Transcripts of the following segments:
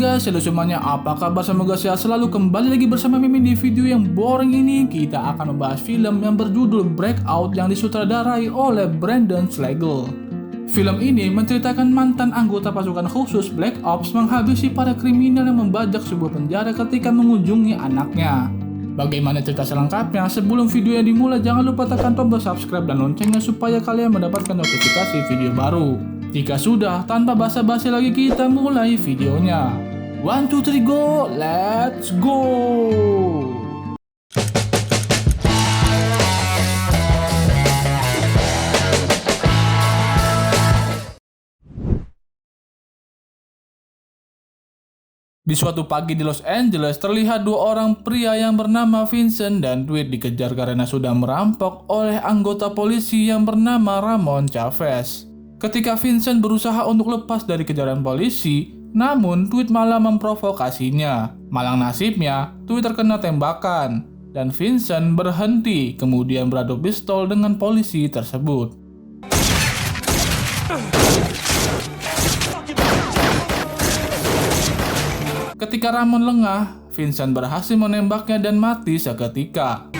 guys, halo semuanya, apa kabar? Semoga sehat selalu. Kembali lagi bersama Mimin di video yang boring ini. Kita akan membahas film yang berjudul Breakout yang disutradarai oleh Brandon Flegal. Film ini menceritakan mantan anggota pasukan khusus Black Ops menghabisi para kriminal yang membajak sebuah penjara ketika mengunjungi anaknya. Bagaimana cerita selengkapnya? Sebelum video yang dimulai, jangan lupa tekan tombol subscribe dan loncengnya supaya kalian mendapatkan notifikasi video baru. Jika sudah, tanpa basa-basi lagi kita mulai videonya. 1, 2, 3, go! Let's go! Di suatu pagi di Los Angeles, terlihat dua orang pria yang bernama Vincent dan Dwight dikejar karena sudah merampok oleh anggota polisi yang bernama Ramon Chavez. Ketika Vincent berusaha untuk lepas dari kejaran polisi, namun Dwight malah memprovokasinya. Malang nasibnya, Dwight terkena tembakan, dan Vincent berhenti kemudian beradu pistol dengan polisi tersebut. Ketika Ramon lengah, Vincent berhasil menembaknya dan mati seketika.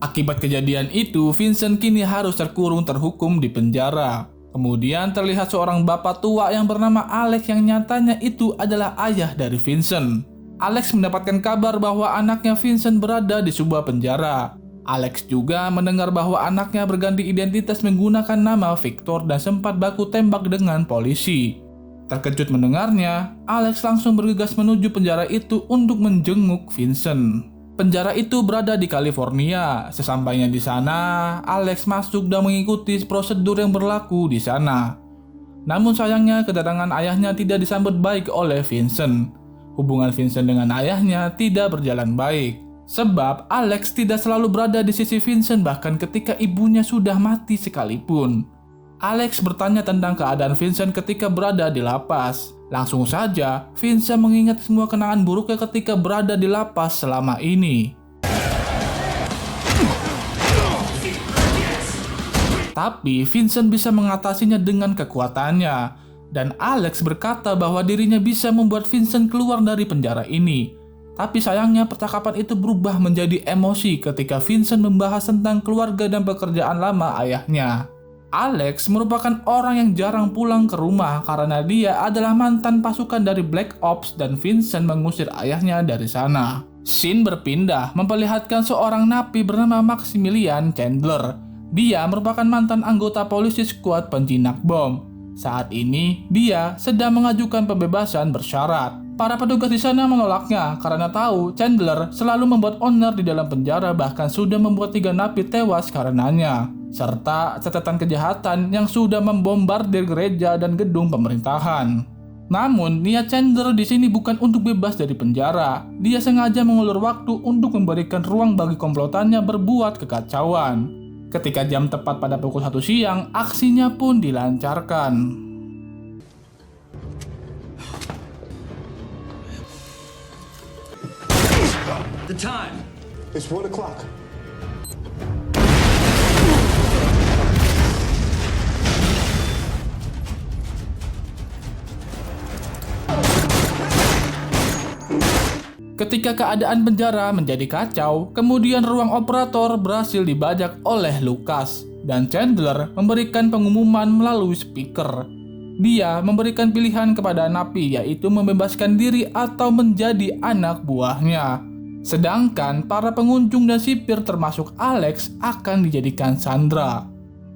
Akibat kejadian itu, Vincent kini harus terhukum di penjara. Kemudian terlihat seorang bapak tua yang bernama Alex yang nyatanya itu adalah ayah dari Vincent. Alex mendapatkan kabar bahwa anaknya Vincent berada di sebuah penjara. Alex juga mendengar bahwa anaknya berganti identitas menggunakan nama Victor dan sempat baku tembak dengan polisi. Terkejut mendengarnya, Alex langsung bergegas menuju penjara itu untuk menjenguk Vincent. Penjara itu berada di California. Sesampainya di sana, Alex masuk dan mengikuti prosedur yang berlaku di sana. Namun sayangnya kedatangan ayahnya tidak disambut baik oleh Vincent. Hubungan Vincent dengan ayahnya tidak berjalan baik. Sebab Alex tidak selalu berada di sisi Vincent bahkan ketika ibunya sudah mati sekalipun. Alex bertanya tentang keadaan Vincent ketika berada di lapas. Langsung saja, Vincent mengingat semua kenangan buruknya ketika berada di lapas selama ini. Tapi Vincent bisa mengatasinya dengan kekuatannya. Dan Alex berkata bahwa dirinya bisa membuat Vincent keluar dari penjara ini. Tapi sayangnya percakapan itu berubah menjadi emosi ketika Vincent membahas tentang keluarga dan pekerjaan lama ayahnya. Alex merupakan orang yang jarang pulang ke rumah karena dia adalah mantan pasukan dari Black Ops dan Vincent mengusir ayahnya dari sana. Scene berpindah memperlihatkan seorang napi bernama Maximilian Chandler. Dia merupakan mantan anggota polisi skuad penjinak bom. Saat ini dia sedang mengajukan pembebasan bersyarat. Para petugas di sana menolaknya karena tahu Chandler selalu membuat onar di dalam penjara, bahkan sudah membuat 3 napi tewas karenanya, serta catatan kejahatan yang sudah membombardir gereja dan gedung pemerintahan. Namun, niat Chandler di sini bukan untuk bebas dari penjara. Dia sengaja mengulur waktu untuk memberikan ruang bagi komplotannya berbuat kekacauan. Ketika jam tepat pada pukul 1 siang, aksinya pun dilancarkan. The time. It's 1 o'clock. Ketika keadaan penjara menjadi kacau, kemudian ruang operator berhasil dibajak oleh Lucas, dan Chandler memberikan pengumuman melalui speaker. Dia memberikan pilihan kepada napi, yaitu membebaskan diri atau menjadi anak buahnya. Sedangkan para pengunjung dan sipir termasuk Alex akan dijadikan sandera.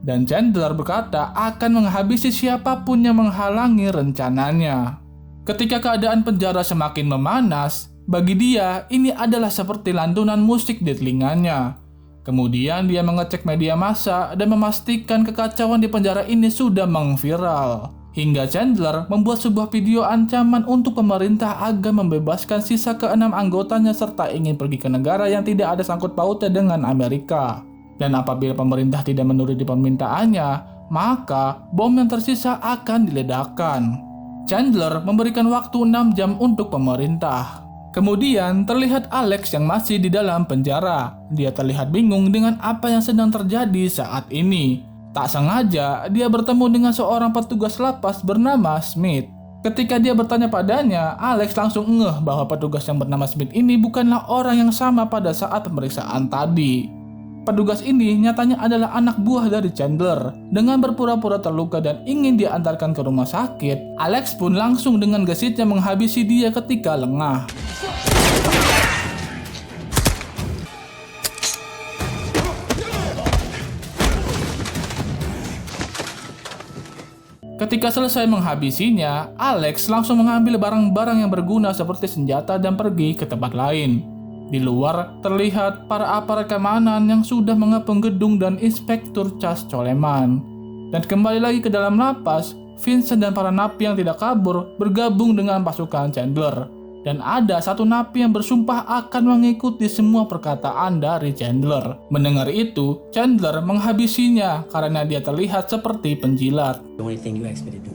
Dan Chandler berkata akan menghabisi siapapun yang menghalangi rencananya. Ketika keadaan penjara semakin memanas, bagi dia ini adalah seperti lantunan musik di telinganya. Kemudian dia mengecek media massa dan memastikan kekacauan di penjara ini sudah mengviral. Hingga Chandler membuat sebuah video ancaman untuk pemerintah agar membebaskan sisa ke-6 anggotanya serta ingin pergi ke negara yang tidak ada sangkut pautnya dengan Amerika. Dan apabila pemerintah tidak menuruti permintaannya, maka bom yang tersisa akan diledakkan. Chandler memberikan waktu 6 jam untuk pemerintah. Kemudian terlihat Alex yang masih di dalam penjara. Dia terlihat bingung dengan apa yang sedang terjadi saat ini. Tak sengaja, dia bertemu dengan seorang petugas lapas bernama Smith. Ketika dia bertanya padanya, Alex langsung ngeh bahwa petugas yang bernama Smith ini bukanlah orang yang sama pada saat pemeriksaan tadi. Petugas ini nyatanya adalah anak buah dari Chandler. Dengan berpura-pura terluka dan ingin diantarkan ke rumah sakit, Alex pun langsung dengan gesitnya menghabisi dia ketika lengah. Ketika selesai menghabisinya, Alex langsung mengambil barang-barang yang berguna seperti senjata dan pergi ke tempat lain. Di luar, terlihat para aparat keamanan yang sudah mengepung gedung dan Inspektur Chas Coleman. Dan kembali lagi ke dalam lapas, Vincent dan para napi yang tidak kabur bergabung dengan pasukan Chandler. Dan ada satu napi yang bersumpah akan mengikuti semua perkataan dari Chandler. Mendengar itu, Chandler menghabisinya karena dia terlihat seperti penjilat. Anything you ask me to do.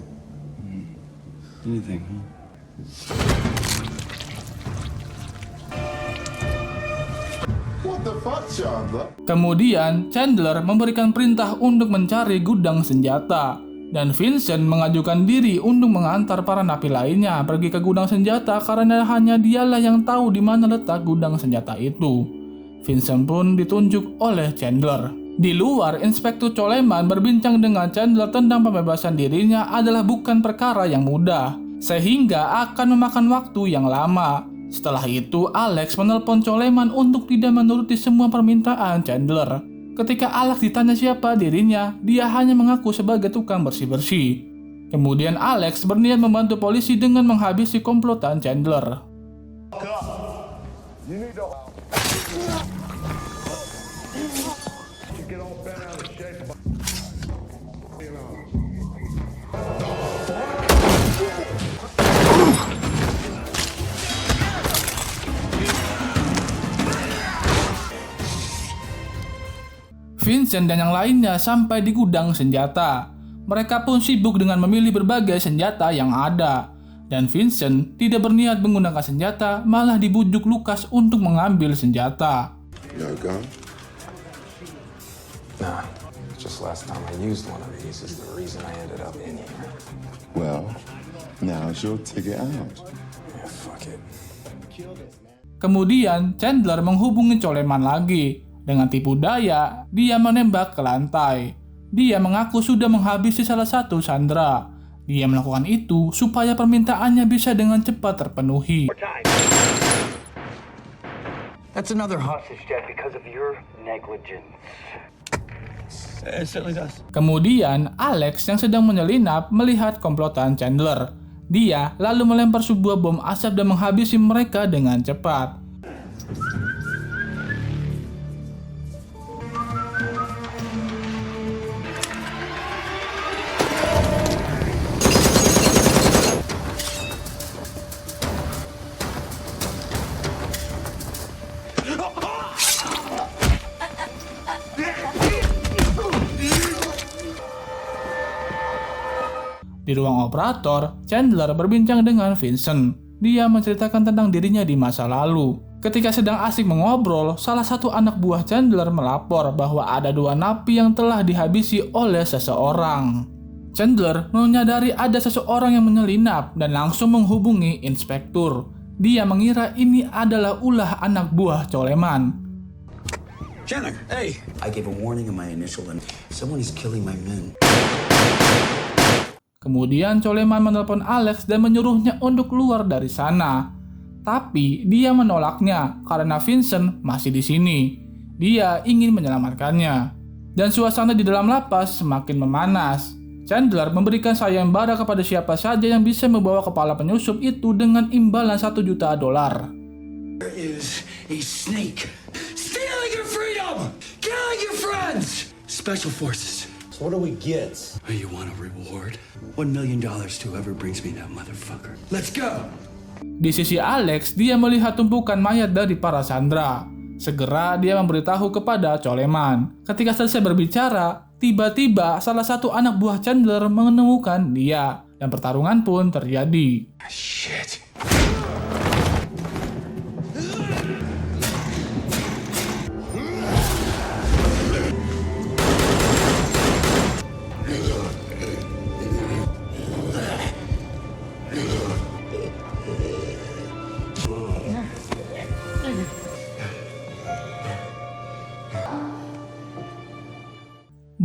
Anything, huh? What the fuck, Chandler? Kemudian, Chandler memberikan perintah untuk mencari gudang senjata. Dan Vincent mengajukan diri untuk mengantar para napi lainnya pergi ke gudang senjata karena hanya dialah yang tahu di mana letak gudang senjata itu. Vincent pun ditunjuk oleh Chandler. Di luar, Inspektur Coleman berbincang dengan Chandler tentang pembebasan dirinya adalah bukan perkara yang mudah, sehingga akan memakan waktu yang lama. Setelah itu, Alex menelpon Coleman untuk tidak menuruti semua permintaan Chandler. Ketika Alex ditanya siapa dirinya, dia hanya mengaku sebagai tukang bersih-bersih. Kemudian Alex berniat membantu polisi dengan menghabisi komplotan Chandler. Vincent dan yang lainnya sampai di gudang senjata. Mereka pun sibuk dengan memilih berbagai senjata yang ada. Dan Vincent tidak berniat menggunakan senjata, malah dibujuk Lucas untuk mengambil senjata. You got a gun? Nah, just last time I used one of these is the reason I ended up in here. Well, now's your ticket out. Yeah, fuck it. Kemudian Chandler menghubungi Coleman lagi. Dengan tipu daya, dia menembak ke lantai. Dia mengaku sudah menghabisi salah satu sandera. Dia melakukan itu supaya permintaannya bisa dengan cepat terpenuhi. That's another hostage, Jack, because of your negligence. It certainly does. Kemudian, Alex yang sedang menyelinap melihat komplotan Chandler. Dia lalu melempar sebuah bom asap dan menghabisi mereka dengan cepat. Di ruang operator, Chandler berbincang dengan Vincent. Dia menceritakan tentang dirinya di masa lalu. Ketika sedang asik mengobrol, salah satu anak buah Chandler melapor bahwa ada dua napi yang telah dihabisi oleh seseorang. Chandler menyadari ada seseorang yang menyelinap dan langsung menghubungi inspektur. Dia mengira ini adalah ulah anak buah Coleman. Chandler, hey! I gave a warning in my initial and someone is killing my men. Kemudian Coleman menelpon Alex dan menyuruhnya untuk keluar dari sana. Tapi dia menolaknya karena Vincent masih di sini. Dia ingin menyelamatkannya. Dan suasana di dalam lapas semakin memanas. Chandler memberikan sayembara kepada siapa saja yang bisa membawa kepala penyusup itu dengan imbalan $1 juta. There is a snake stealing your freedom, killing your friends. Special forces. So what do we get? Oh, you want a reward? $1 million to whoever brings me that motherfucker. Let's go! Di sisi Alex, dia melihat tumpukan mayat dari para sandera. Segera dia memberitahu kepada Coleman. Ketika selesai berbicara, tiba-tiba salah satu anak buah Chandler menemukan dia. Dan pertarungan pun terjadi. Shit.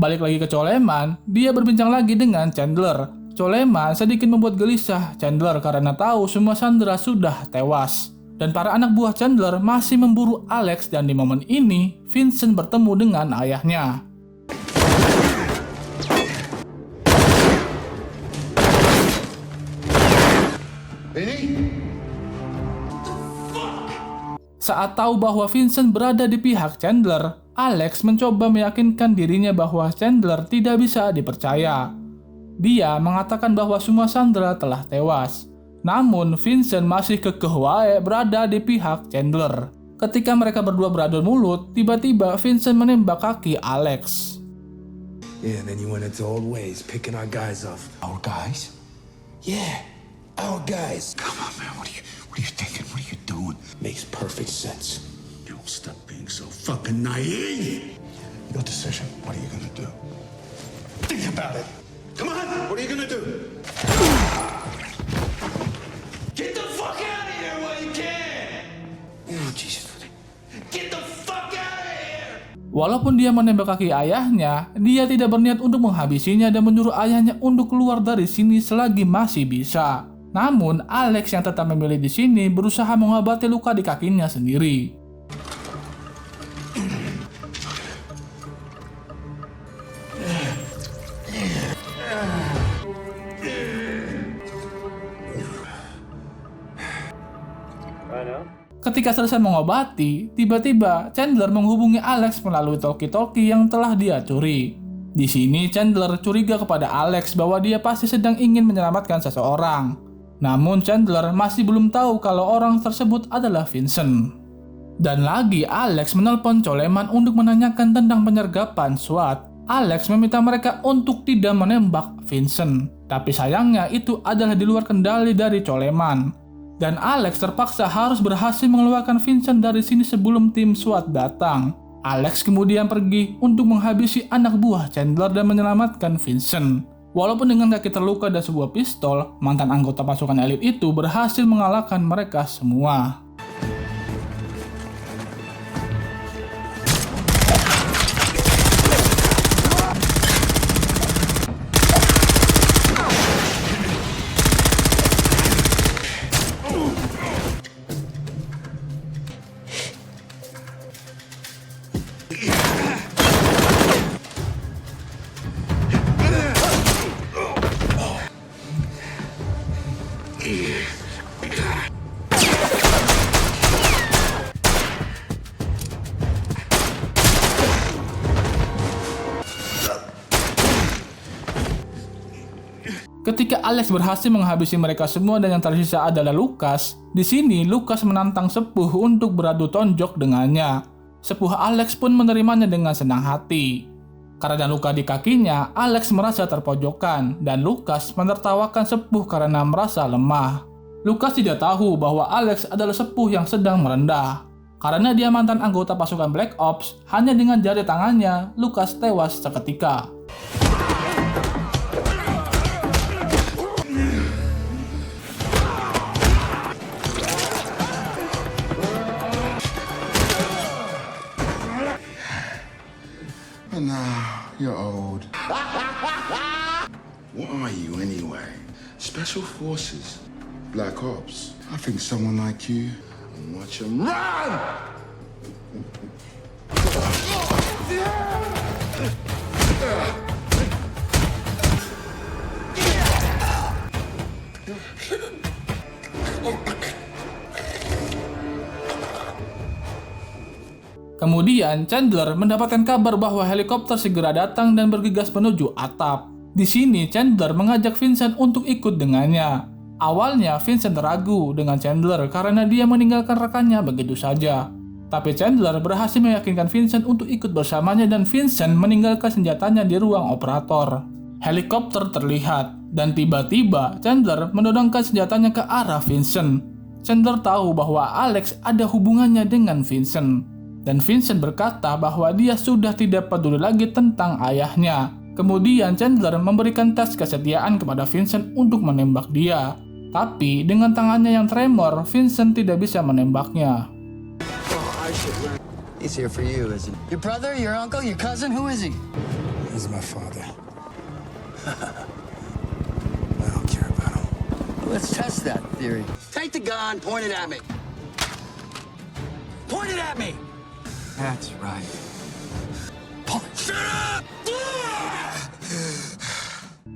Balik lagi ke Coleman, dia berbincang lagi dengan Chandler. Coleman sedikit membuat gelisah Chandler karena tahu semua sandera sudah tewas. Dan para anak buah Chandler masih memburu Alex, dan di momen ini Vincent bertemu dengan ayahnya. Saat tahu bahwa Vincent berada di pihak Chandler, Alex mencoba meyakinkan dirinya bahwa Chandler tidak bisa dipercaya. Dia mengatakan bahwa semua sandera telah tewas. Namun Vincent masih kekeh wae berada di pihak Chandler. Ketika mereka berdua beradu mulut, tiba-tiba Vincent menembak kaki Alex. Yeah, and then you went into old ways, picking our guys off. Our guys? Yeah, our guys. Come on, man. What are you thinking? What are you doing? Makes perfect sense. Yo, stop being so fucking naive. Your decision. What are you gonna do? Think about it. Come on. What are you gonna do? Get the fuck out of here while you can. Oh, Jesus. Get the fuck out of here. Walaupun dia menembak kaki ayahnya, dia tidak berniat untuk menghabisinya dan menyuruh ayahnya untuk keluar dari sini selagi masih bisa. Namun, Alex yang tetap memilih di sini berusaha mengobati luka di kakinya sendiri. Ketika selesai mengobati, tiba-tiba Chandler menghubungi Alex melalui talkie-talkie yang telah dia curi. Di sini Chandler curiga kepada Alex bahwa dia pasti sedang ingin menyelamatkan seseorang. Namun Chandler masih belum tahu kalau orang tersebut adalah Vincent. Dan lagi Alex menelpon Coleman untuk menanyakan tentang penyergapan SWAT. Alex meminta mereka untuk tidak menembak Vincent. Tapi sayangnya itu adalah di luar kendali dari Coleman. Dan Alex terpaksa harus berhasil mengeluarkan Vincent dari sini sebelum tim SWAT datang. Alex kemudian pergi untuk menghabisi anak buah Chandler dan menyelamatkan Vincent. Walaupun dengan kaki terluka dan sebuah pistol, mantan anggota pasukan elit itu berhasil mengalahkan mereka semua. Ketika Alex berhasil menghabisi mereka semua dan yang tersisa adalah Lucas, di sini Lucas menantang Sepuh untuk beradu tonjok dengannya. Sepuh Alex pun menerimanya dengan senang hati. Karena luka di kakinya, Alex merasa terpojokan dan Lucas menertawakan Sepuh karena merasa lemah. Lucas tidak tahu bahwa Alex adalah Sepuh yang sedang merendah. Karena dia mantan anggota pasukan Black Ops, hanya dengan jari tangannya, Lucas tewas seketika. And now you're old. What are you anyway? Special Forces. Black Ops. I think someone like you and watch them run! Kemudian Chandler mendapatkan kabar bahwa helikopter segera datang dan bergegas menuju atap. Di sini Chandler mengajak Vincent untuk ikut dengannya. Awalnya Vincent ragu dengan Chandler karena dia meninggalkan rekannya begitu saja. Tapi Chandler berhasil meyakinkan Vincent untuk ikut bersamanya dan Vincent meninggalkan senjatanya di ruang operator. Helikopter terlihat dan tiba-tiba Chandler menodongkan senjatanya ke arah Vincent. Chandler tahu bahwa Alex ada hubungannya dengan Vincent. Dan Vincent berkata bahwa dia sudah tidak peduli lagi tentang ayahnya. Kemudian Chandler memberikan tes kesetiaan kepada Vincent untuk menembak dia. Tapi dengan tangannya yang tremor, Vincent tidak bisa menembaknya. He's here for you, isn't he? Your brother, your uncle, your cousin, who is he? He's my father. I don't care about him. Let's test that theory. Take the gun, point it at me. Point it at me! That's right. Shut up!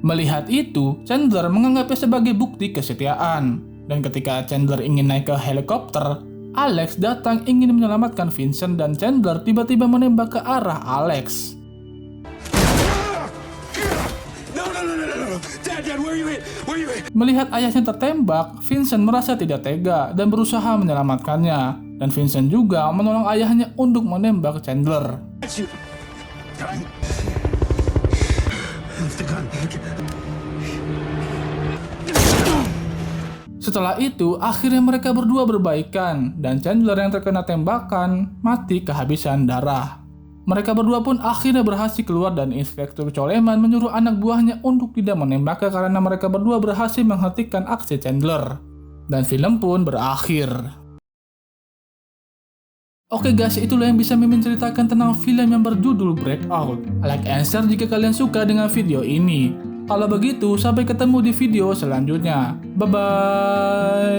Melihat itu, Chandler menganggapnya sebagai bukti kesetiaan. Dan ketika Chandler ingin naik ke helikopter, Alex datang ingin menyelamatkan Vincent dan Chandler tiba-tiba menembak ke arah Alex. No. Dad, where you at? Melihat ayahnya tertembak, Vincent merasa tidak tega dan berusaha menyelamatkannya. Dan Vincent juga menolong ayahnya untuk menembak Chandler. Shoot. Setelah itu, akhirnya mereka berdua berbaikan, dan Chandler yang terkena tembakan mati kehabisan darah. Mereka berdua pun akhirnya berhasil keluar dan Inspektur Coleman menyuruh anak buahnya untuk tidak menembaknya karena mereka berdua berhasil menghentikan aksi Chandler. Dan film pun berakhir. Oke guys, itulah yang bisa Mimin ceritakan tentang film yang berjudul Breakout. Like and share jika kalian suka dengan video ini. Kalau begitu, sampai ketemu di video selanjutnya. Bye-bye.